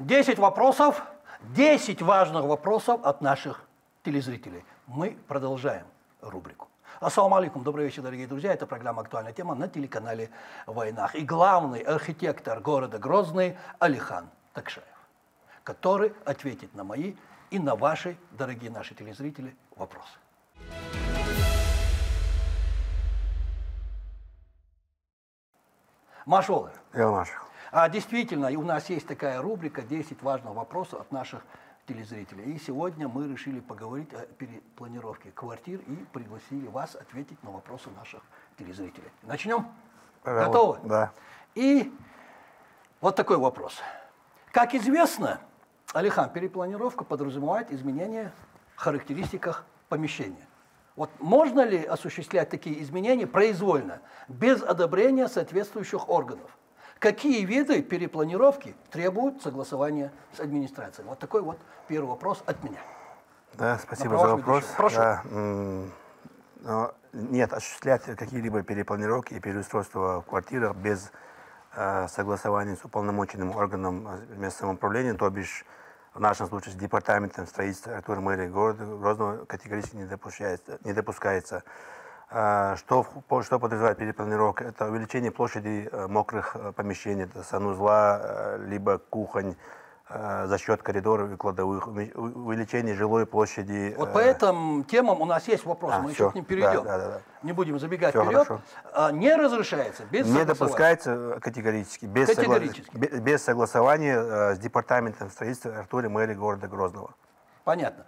10 вопросов, 10 важных вопросов от наших телезрителей. Мы продолжаем рубрику. Ассаламу алейкум, добрый вечер, дорогие друзья. Это программа «Актуальная тема» на телеканале «Войнах». И главный архитектор города Грозный Алихан Такшаев, который ответит на мои и на ваши, дорогие наши телезрители, вопросы. Машолы. Действительно, у нас есть такая рубрика «10 важных вопросов от наших телезрителей». И сегодня мы решили поговорить о перепланировке квартир и пригласили вас ответить на вопросы наших телезрителей. Начнем? Готовы? Да. И вот такой вопрос. Как известно, Алихан, перепланировка подразумевает изменения в характеристиках помещения. Вот можно ли осуществлять такие изменения произвольно, без одобрения соответствующих органов? Какие виды перепланировки требуют согласования с администрацией? Вот такой вот первый вопрос от меня. Да, спасибо за вопрос. Прошу. Да, нет, осуществлять какие-либо перепланировки и переустройства в квартирах без согласования с уполномоченным органом местного самоуправления, то бишь в нашем случае с департаментом строительства архитектуры мэрии города Грозного, категорически не допускается. Что подразумевает перепланировка? Это увеличение площади мокрых помещений, это санузла, либо кухонь, за счет коридоров и кладовых, увеличение жилой площади. Вот по этим темам у нас есть вопросы, мы еще к ним перейдем. Да. Не будем забегать все вперед. Не разрешается без согласования? Не допускается категорически. Без согласования с департаментом строительства архитектуры мэрии города Грозного. Понятно.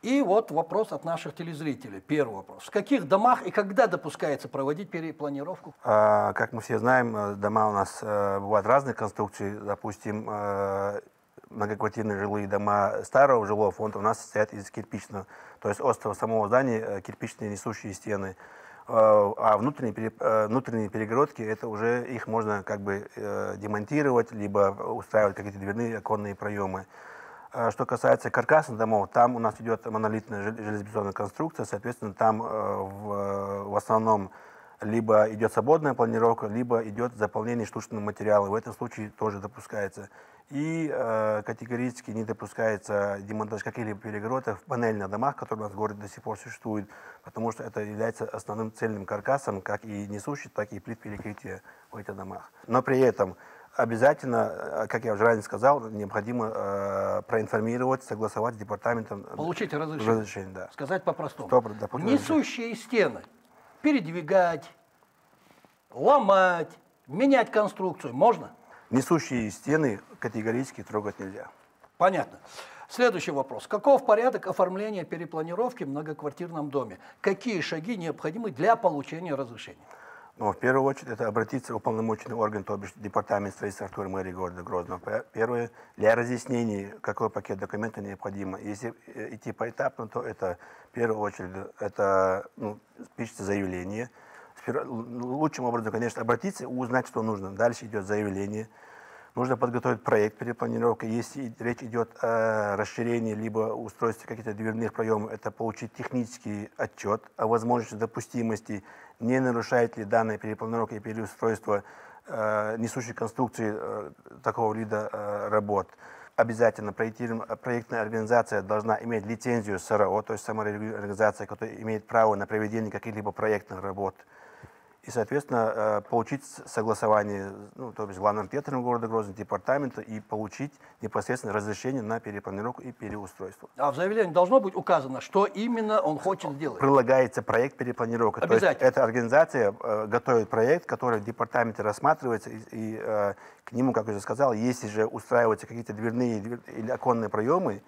И вот вопрос от наших телезрителей. Первый вопрос. В каких домах и когда допускается проводить перепланировку? Как мы все знаем, дома у нас бывают разных конструкций. Допустим, многоквартирные жилые дома старого жилого фонда у нас состоят из кирпичного, то есть острого самого здания, кирпичные несущие стены. А внутренние перегородки, это уже их можно как бы демонтировать, либо устраивать какие-то дверные оконные проемы. Что касается каркасных домов, там у нас идет монолитная железобетонная конструкция, соответственно, там в основном либо идет свободная планировка, либо идет заполнение штучным материалом. В этом случае тоже допускается. И категорически не допускается демонтаж каких-либо перегородок в панельных домах, которые у нас в городе до сих пор существуют, потому что это является основным цельным каркасом, как и несущий, так и плит перекрытия в этих домах. Но при этом обязательно, как я уже ранее сказал, необходимо проинформировать, согласовать с департаментом. Получить разрешение. Да. Сказать по-простому. Несущие стены передвигать, ломать, менять конструкцию можно? Несущие стены категорически трогать нельзя. Понятно. Следующий вопрос. Каков порядок оформления перепланировки в многоквартирном доме? Какие шаги необходимы для получения разрешения? В первую очередь, это обратиться в уполномоченный орган, то бишь департамент строительства архитектуры мэрии города Грозного. Первое, для разъяснений, какой пакет документов необходимо. Если идти поэтапно, то это, в первую очередь, это пишется заявление. Лучшим образом, конечно, обратиться и узнать, что нужно. Дальше идет заявление. Нужно подготовить проект перепланировки. Если речь идет о расширении либо устройстве каких-то дверных проемов, это получить технический отчет о возможности допустимости, не нарушает ли данная перепланировка и переустройство несущей конструкции такого вида работ. Обязательно проектная организация должна иметь лицензию СРО, то есть саморегулирующая организация, которая имеет право на проведение каких-либо проектных работ. И, соответственно, получить согласование, то есть главным архитектором города Грозного, департамента, и получить непосредственно разрешение на перепланировку и переустройство. А в заявлении должно быть указано, что именно он хочет сделать? Прилагается проект перепланировки. Обязательно. То есть эта организация готовит проект, который в департаменте рассматривается, и к нему, как я уже сказал, если же устраиваются какие-то дверные или оконные проемы,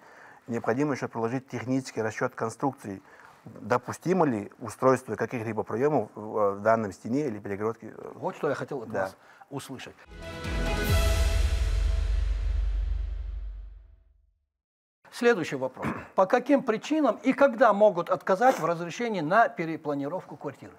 необходимо еще приложить технический расчет конструкции. Допустимо ли устройство каких-либо проемов в данном стене или перегородке? Вот что я хотел от вас услышать. Следующий вопрос. По каким причинам и когда могут отказать в разрешении на перепланировку квартиры?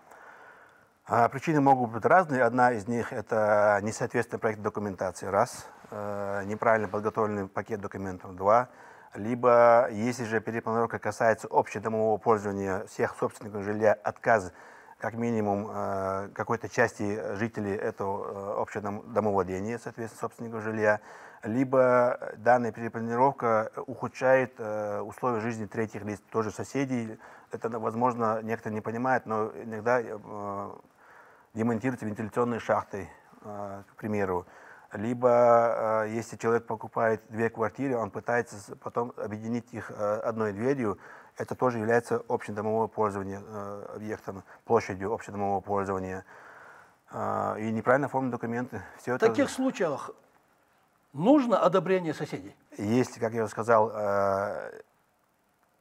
Причины могут быть разные. Одна из них – это несоответствие проектной документации, раз. Неправильно подготовленный пакет документов, два. Либо, если же перепланировка касается общедомового пользования всех собственников жилья, отказ как минимум какой-то части жителей этого общего домовладения, соответственно, собственников жилья. либо данная перепланировка ухудшает условия жизни третьих лиц, тоже соседей. Это, возможно, некоторые не понимают, но иногда демонтируются вентиляционные шахты, к примеру. Либо, если человек покупает 2 квартиры, он пытается потом объединить их одной дверью. Это тоже является общедомовое пользование объектом, площадью общедомового пользования. И неправильно оформлены документы. Все В таких случаях нужно одобрение соседей? Если, как я уже сказал,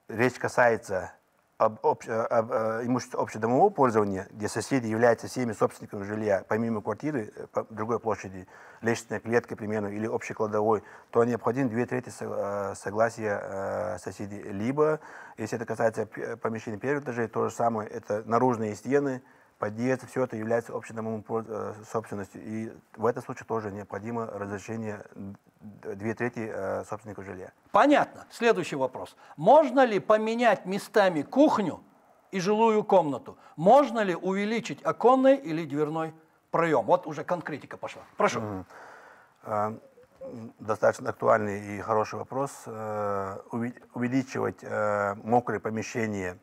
речь касается имущества общедомового пользования, где соседи являются всеми собственниками жилья, помимо квартиры, по другой площади, лестничной клетки, к примеру, или общей кладовой, то необходимо 2/3 согласия соседей. Либо, если это касается помещений первых этажей, то же самое, это наружные стены, подъезд, все это является общедомовой собственностью. И в этом случае тоже необходимо разрешение 2/3 собственников жилья. Понятно. Следующий вопрос. Можно ли поменять местами кухню и жилую комнату? Можно ли увеличить оконный или дверной проем? Вот уже конкретика пошла. Прошу. Достаточно актуальный и хороший вопрос. Увеличивать мокрые помещения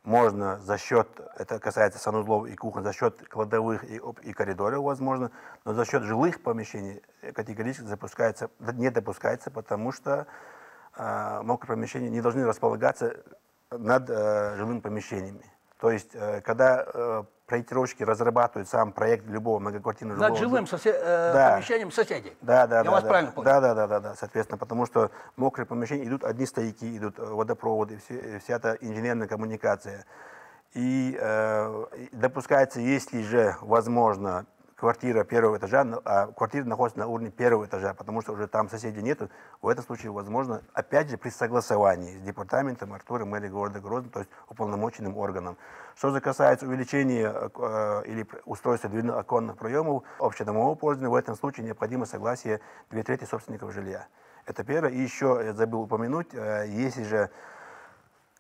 можно за счет, это касается санузлов и кухонь, за счет кладовых и коридоров возможно, но за счет жилых помещений категорически не допускается, потому что мокрые помещения не должны располагаться над жилыми помещениями. То есть, когда проектировщики разрабатывают сам проект любого многоквартирного жилого... Над жилым помещением соседей. Я вас правильно понял? Да, соответственно, потому что мокрые помещения идут одни стояки, идут водопроводы, вся эта инженерная коммуникация. И допускается, если же возможно, квартира первого этажа, а квартира находится на уровне первого этажа, потому что уже там соседей нету, в этом случае возможно, опять же, при согласовании с департаментом архитектуры мэрии города Грозного, то есть уполномоченным органом. Что же касается увеличения или устройства дверных оконных проемов общедомового пользования, в этом случае необходимо согласие 2/3 собственников жилья. Это первое. И еще я забыл упомянуть, если же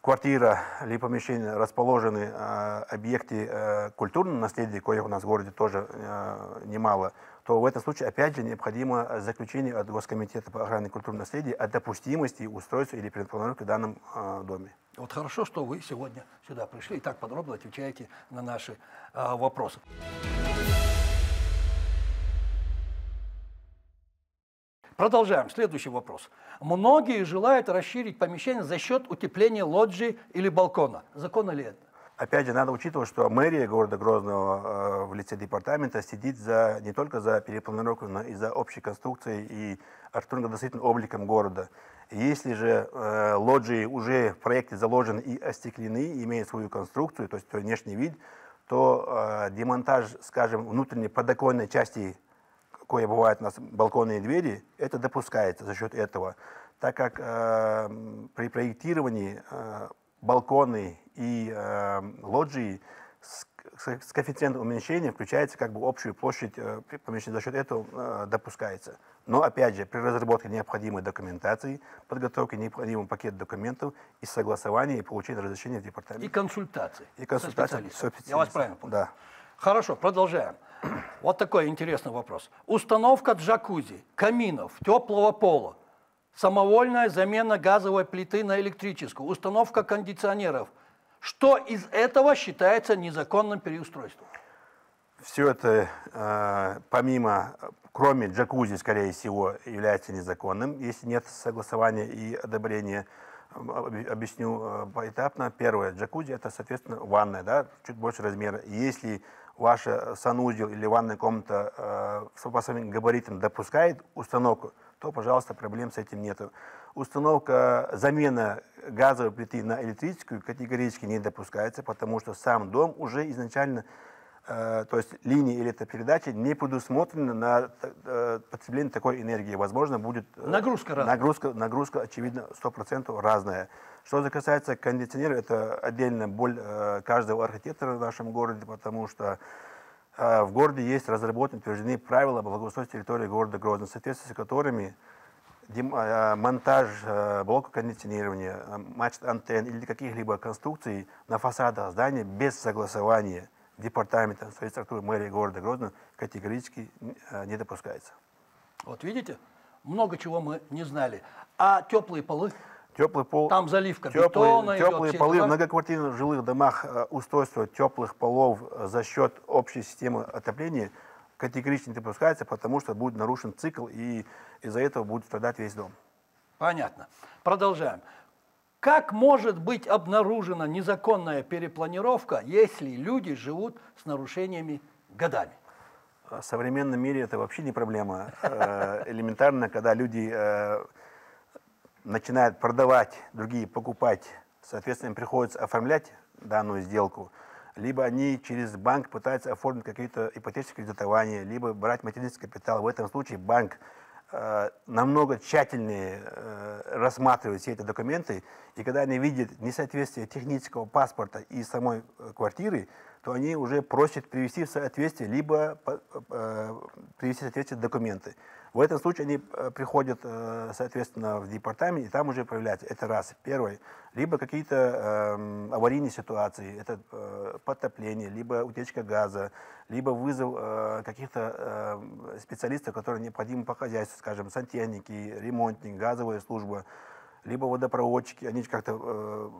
квартира или помещение расположены объекты культурного наследия, коих у нас в городе тоже немало, то в этом случае опять же необходимо заключение от Госкомитета по охране культурного наследия о допустимости устройства или перепланировки в данном доме. Вот хорошо, что вы сегодня сюда пришли и так подробно отвечаете на наши вопросы. Продолжаем. Следующий вопрос. Многие желают расширить помещение за счет утепления лоджии или балкона. Законно ли это? Опять же, надо учитывать, что мэрия города Грозного в лице департамента следит не только за перепланировкой, но и за общей конструкцией и архитектурно-градостроительным обликом города. Если же лоджии уже в проекте заложены и остеклены, имеют свою конструкцию, то есть внешний вид, то демонтаж, скажем, внутренней подоконной части, кое бывают у нас балконные двери, это допускается за счет этого, так как при проектировании балконы и лоджии с коэффициентом уменьшения включается как бы общую площадь помещения, за счет этого допускается. Но опять же, при разработке необходимой документации, подготовке необходимого пакета документов и согласования и получения разрешения в департаменте. И консультации. И консультации. Я вас правильно понял? Да. Хорошо, продолжаем. Вот такой интересный вопрос. Установка джакузи, каминов, теплого пола, самовольная замена газовой плиты на электрическую, установка кондиционеров. Что из этого считается незаконным переустройством? Все это, кроме джакузи, скорее всего, является незаконным, если нет согласования и одобрения. Объясню поэтапно. Первое, джакузи — это, соответственно, ванная, да, чуть больше размера. Если ваша санузел или ванная комната по своим габаритам допускает установку, то, пожалуйста, проблем с этим нет. Замена газовой плиты на электрическую категорически не допускается, потому что сам дом уже изначально, то есть линия электропередачи не предусмотрена на потребление такой энергии. Возможно, будет нагрузка разная. Нагрузка, очевидно, 100% разная. Что же касается кондиционера, это отдельная боль каждого архитектора в нашем городе, потому что в городе есть разработаны, утверждены правила благоустройства территории города Грозного, в соответствии с которыми монтаж блока кондиционирования, мачт антенн или каких-либо конструкций на фасадах здания без согласования департамента строительства мэрии города Грозного категорически не допускается. Вот видите, много чего мы не знали. А теплые полы? Теплый пол, там заливка бетона идет. Теплые полы в многоквартирных жилых домах, устройство теплых полов за счет общей системы отопления категорически не допускается, потому что будет нарушен цикл, и из-за этого будет страдать весь дом. Понятно. Продолжаем. Как может быть обнаружена незаконная перепланировка, если люди живут с нарушениями годами? В современном мире это вообще не проблема. Элементарно, когда люди начинают продавать, другие покупать, соответственно, им приходится оформлять данную сделку, либо они через банк пытаются оформить какие-то ипотечные кредитования, либо брать материнский капитал. В этом случае банк намного тщательнее рассматривает все эти документы, и когда они видят несоответствие технического паспорта и самой квартиры, то они уже просят привести в соответствие, либо привести в соответствие документы. В этом случае они приходят, соответственно, в департамент, и там уже проявляется. Это раз. Первое. Либо какие-то аварийные ситуации, это подтопление, либо утечка газа, либо вызов каких-то специалистов, которые необходимы по хозяйству, скажем, сантехники, ремонтник, газовая служба, либо водопроводчики. Они как-то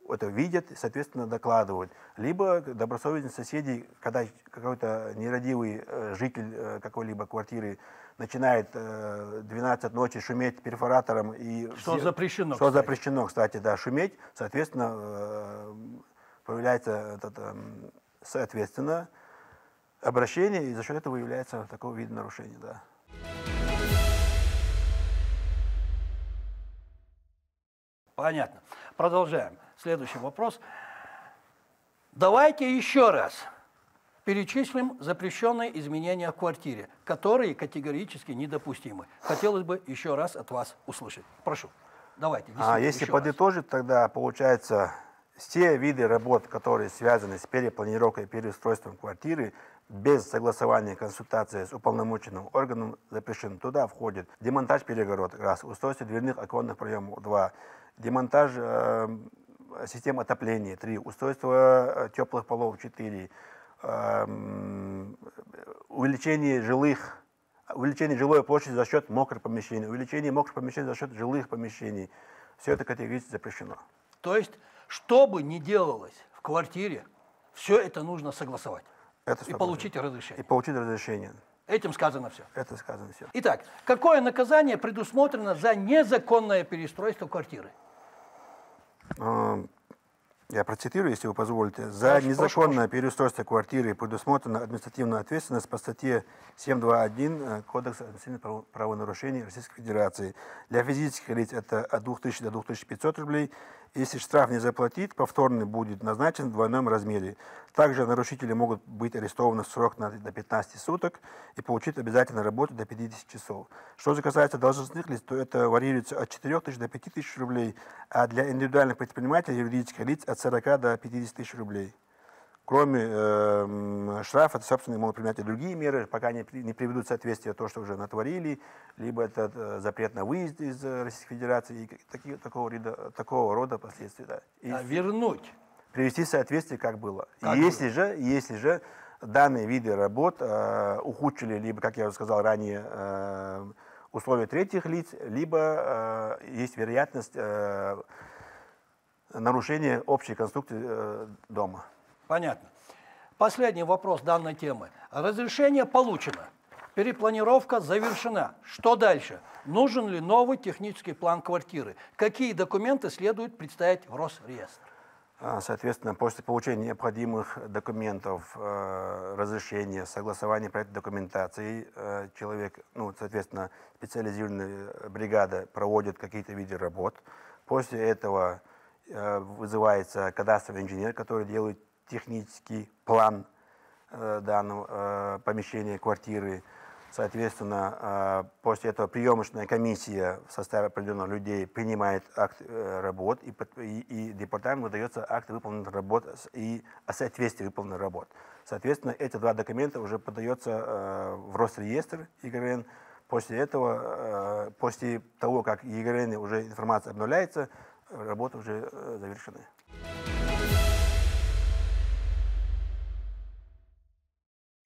это видят, соответственно, докладывают. Либо добросовестные соседи, когда какой-то нерадивый житель какой-либо квартиры начинает 12 ночи шуметь перфоратором. Что запрещено, что запрещено, кстати, да, шуметь, соответственно, появляется соответственно, обращение, и за счет этого выявляется такого вида нарушения. Да. Понятно. Продолжаем. Следующий вопрос. Давайте еще раз перечислим запрещенные изменения в квартире, которые категорически недопустимы. Хотелось бы еще раз от вас услышать. Прошу. Давайте. Если подытожить, тогда получается, все виды работ, которые связаны с перепланировкой и переустройством квартиры, без согласования консультации с уполномоченным органом запрещены. Туда входит демонтаж перегородок, раз, устройство дверных оконных проемов, два, демонтаж систем отопления, 3, устройство теплых полов, 4, увеличение жилой площади за счет мокрых помещений, увеличение мокрых помещений за счет жилых помещений. Все это категорически запрещено. То есть, что бы ни делалось в квартире, все это нужно согласовать. И получить разрешение. И получить разрешение. Этим сказано все. Это сказано все. Итак, какое наказание предусмотрено за незаконное переустройство квартиры? Я процитирую, если вы позволите. За незаконное переустройство квартиры предусмотрена административная ответственность по статье 7.2.1 Кодекса административных правонарушений Российской Федерации. Для физических лиц это от 2000 до 2500 рублей. Если штраф не заплатить, повторный будет назначен в двойном размере. Также нарушители могут быть арестованы в срок до 15 суток и получить обязательно работу до 50 часов. Что же касается должностных лиц, то это варьируется от 4000 до 5000 рублей, а для индивидуальных предпринимателей, юридических лиц от 40 до 50 тысяч рублей. Кроме штрафа, это, собственно, могут принимать и другие меры, пока не приведут в соответствие то, что уже натворили, либо это запрет на выезд из Российской Федерации, и такого рода последствия. Да. Вернуть. Привести в соответствие, как было. Если же данные виды работ ухудшили, либо, как я уже сказал ранее, условия третьих лиц, либо есть вероятность нарушения общей конструкции дома. Понятно. Последний вопрос данной темы. Разрешение получено. Перепланировка завершена. Что дальше? Нужен ли новый технический план квартиры? Какие документы следует представить в Росреестр? Соответственно, после получения необходимых документов, разрешения, согласования проектной документации, человек, соответственно, специализированная бригада проводит какие-то виды работ. После этого вызывается кадастровый инженер, который делает технический план данного помещения, квартиры. Соответственно, после этого приемочная комиссия в составе определенных людей принимает акт работ, и департамент выдается акт выполненных работ и о соответствии выполненных работ. Соответственно, эти два документа уже подаются в Росреестр ЕГРН. После этого, после того, как ЕГРН уже информация обновляется, работы уже завершены.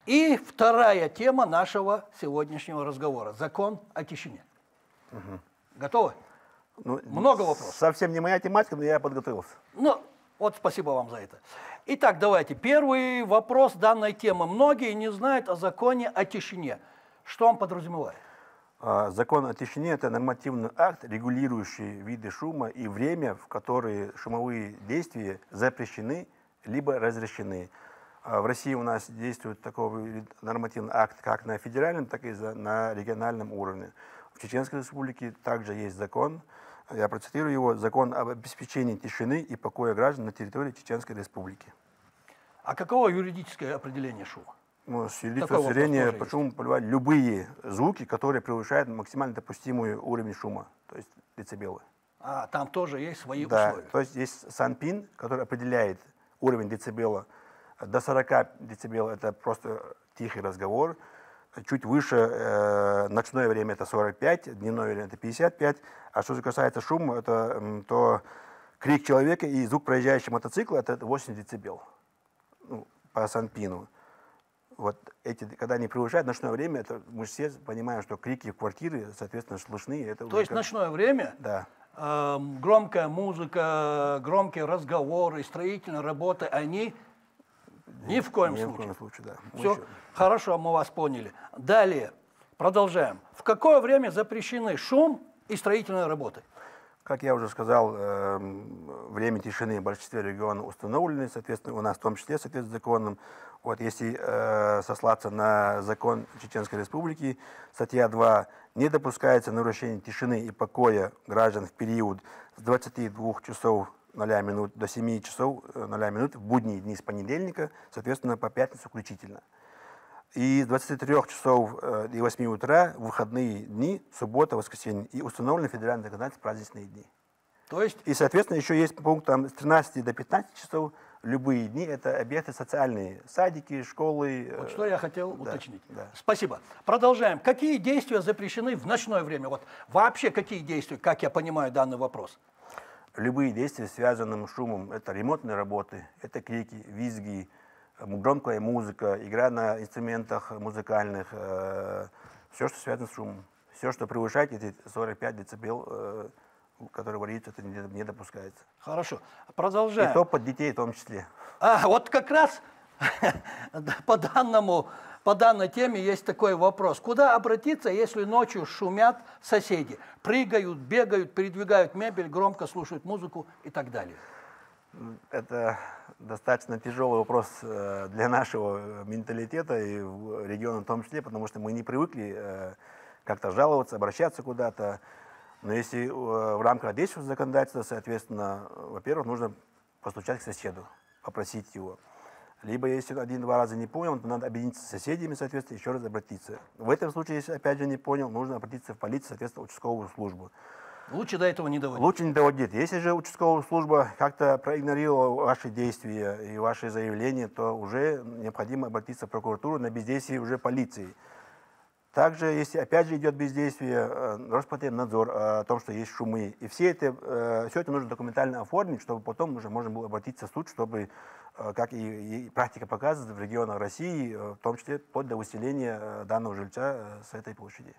И вторая тема нашего сегодняшнего разговора – закон о тишине. Готовы? Ну, Много вопросов. Совсем не моя тематика, но я подготовился. Ну, вот спасибо вам за это. Итак, давайте. Первый вопрос данной темы. Многие не знают о законе о тишине. Что он подразумевает? Закон о тишине – это нормативный акт, регулирующий виды шума и время, в которые шумовые действия запрещены либо разрешены. В России у нас действует такой нормативный акт как на федеральном, так и на региональном уровне. В Чеченской Республике также есть закон, я процитирую его, закон об обеспечении тишины и покоя граждан на территории Чеченской Республики. А каково юридическое определение шума? Ну, с юридического зрения по шуму поливать любые звуки, которые превышают максимально допустимый уровень шума, то есть децибелы. А там тоже есть свои да, условия? То есть есть СанПин, который определяет уровень децибела. До 40 децибел это просто тихий разговор. Чуть выше ночное время это 45, дневное время это 55. А что же касается шума, это то крик человека и звук проезжающего мотоцикла это 80 децибел по СанПину. Вот эти, когда они превышают ночное время, это мы все понимаем, что крики в квартире, соответственно, слышны. Это то есть ночное время, да. Громкая музыка, громкие разговоры, строительные работы, они ни в коем случае. Да. Все, хорошо, мы вас поняли. Далее, продолжаем. В какое время запрещены шум и строительные работы? Как я уже сказал, время тишины в большинстве регионов установлены, соответственно, у нас в том числе соответствует законам. Вот если сослаться на закон Чеченской Республики, статья 2, не допускается нарушение тишины и покоя граждан в период с 22 часов 0 минут до 7 часов 0 минут в будние дни с понедельника, соответственно, по пятницу включительно. И с 23 часов и 8 утра в выходные дни, суббота, воскресенье, и установлены федеральным законодательством праздничные дни. То есть... И, соответственно, еще есть пункт там, с 13 до 15 часов, любые дни, это объекты социальные, садики, школы. Вот что я хотел уточнить. Да. Спасибо. Продолжаем. Какие действия запрещены в ночное время? Вот вообще какие действия, как я понимаю данный вопрос? Любые действия, связанные с шумом, это ремонтные работы, это крики, визги, громкая музыка, игра на инструментах музыкальных, все, что связано с шумом. Все, что превышает эти 45 децибел, которые варьируются, это не допускается. Хорошо. Продолжаем. И то под детей в том числе. Вот как раз по данной теме есть такой вопрос. Куда обратиться, если ночью шумят соседи? Прыгают, бегают, передвигают мебель, громко слушают музыку и так далее. Это достаточно тяжелый вопрос для нашего менталитета и региона в том числе, потому что мы не привыкли как-то жаловаться, обращаться куда-то. Но если в рамках действующего законодательства, соответственно, во-первых, нужно постучать к соседу, попросить его. Либо, если один-два раза не понял, то надо объединиться с соседями, соответственно, еще раз обратиться. В этом случае, если опять же не понял, нужно обратиться в полицию, соответственно, участковую службу. Лучше до этого не доводить. Лучше не доводить. Если же участковая служба как-то проигнорировала ваши действия и ваши заявления, то уже необходимо обратиться в прокуратуру на бездействие уже полиции. Также, если опять же идет бездействие, Роспотребнадзор о том, что есть шумы. И все это нужно документально оформить, чтобы потом уже можно было обратиться в суд, чтобы, как и практика показывает в регионах России, в том числе вплоть до выселения данного жильца с этой площади.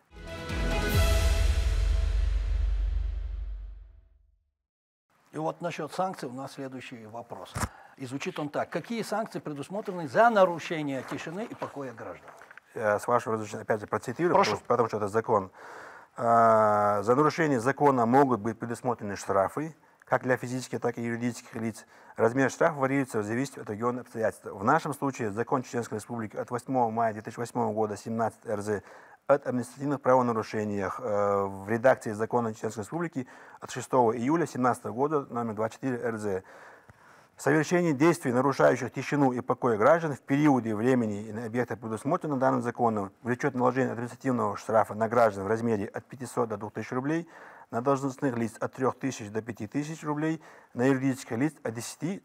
И вот насчет санкций у нас следующий вопрос. И звучит он так. Какие санкции предусмотрены за нарушение тишины и покоя граждан? Я, с вашего разрешения, опять же процитирую, потому что это закон. За нарушение закона могут быть предусмотрены штрафы, как для физических, так и юридических лиц. Размер штрафа варьируется в зависимости от региональных обстоятельств. В нашем случае закон Чеченской Республики от 8 мая 2008 года 17 РЗ от административных правонарушениях в редакции закона Чеченской Республики от 6 июля 2017 года номер 24 РЗ. Совершение действий, нарушающих тишину и покой граждан в периоде времени и на объектах, предусмотренных данным законом, влечет наложение административного штрафа на граждан в размере от 500 до 2000 рублей, на должностных лиц от 3000 до 5000 рублей, на юридических лиц от 10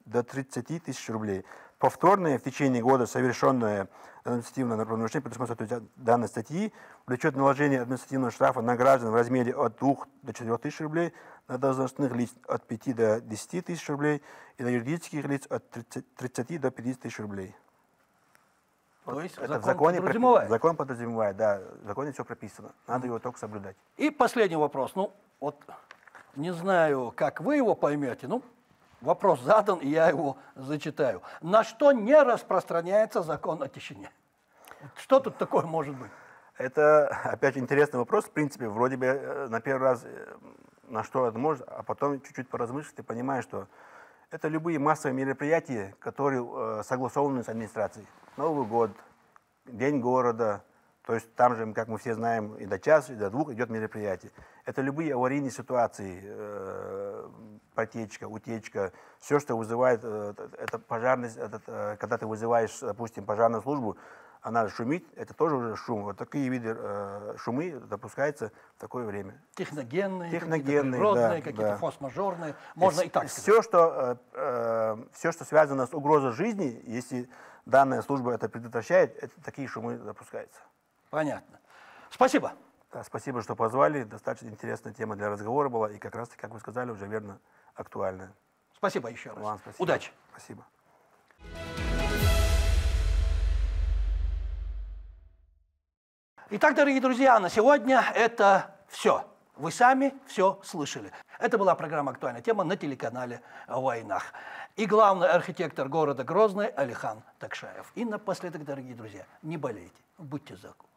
до 30 тысяч рублей. Повторное в течение года совершенное административное правонарушение, предусмотренное данной статьи, влечет наложение административного штрафа на граждан в размере от 2 до 4 тысяч рублей, на должностных лиц от 5 до 10 тысяч рублей и на юридических лиц от 30 до 50 тысяч рублей. То есть Это закон подразумевает. Закон подразумевает, да. В законе все прописано. Надо его только соблюдать. И последний вопрос. Ну, вот не знаю, как вы его поймете, ну, вопрос задан, и я его зачитаю. На что не распространяется закон о тишине? Что тут такое может быть? Это, опять же, интересный вопрос. В принципе, вроде бы на первый раз на что это может, а потом чуть-чуть поразмыслить и понимаешь, что это любые массовые мероприятия, которые согласованы с администрацией. Новый год, День города, то есть там же, как мы все знаем, и до часа, и до 2 идет мероприятие. Это любые аварийные ситуации, протечка, утечка, все, что вызывает, это пожарность, когда ты вызываешь, допустим, пожарную службу, она шумит, это тоже уже шум. Вот такие виды шумы допускаются в такое время. Техногенные, да, природные, какие-то форс-мажорные. Можно и так сказать. Все, что связано с угрозой жизни, если данная служба это предотвращает, такие шумы допускаются. Понятно. Спасибо. Да, спасибо, что позвали. Достаточно интересная тема для разговора была. И как раз, как вы сказали, уже верно актуальная. Спасибо еще раз. Вам спасибо. Удачи. Спасибо. Итак, дорогие друзья, на сегодня это все. Вы сами все слышали. Это была программа «Актуальная тема» на телеканале «Войнах». И главный архитектор города Грозный Алихан Такшаев. И напоследок, дорогие друзья, не болейте, будьте здоровы.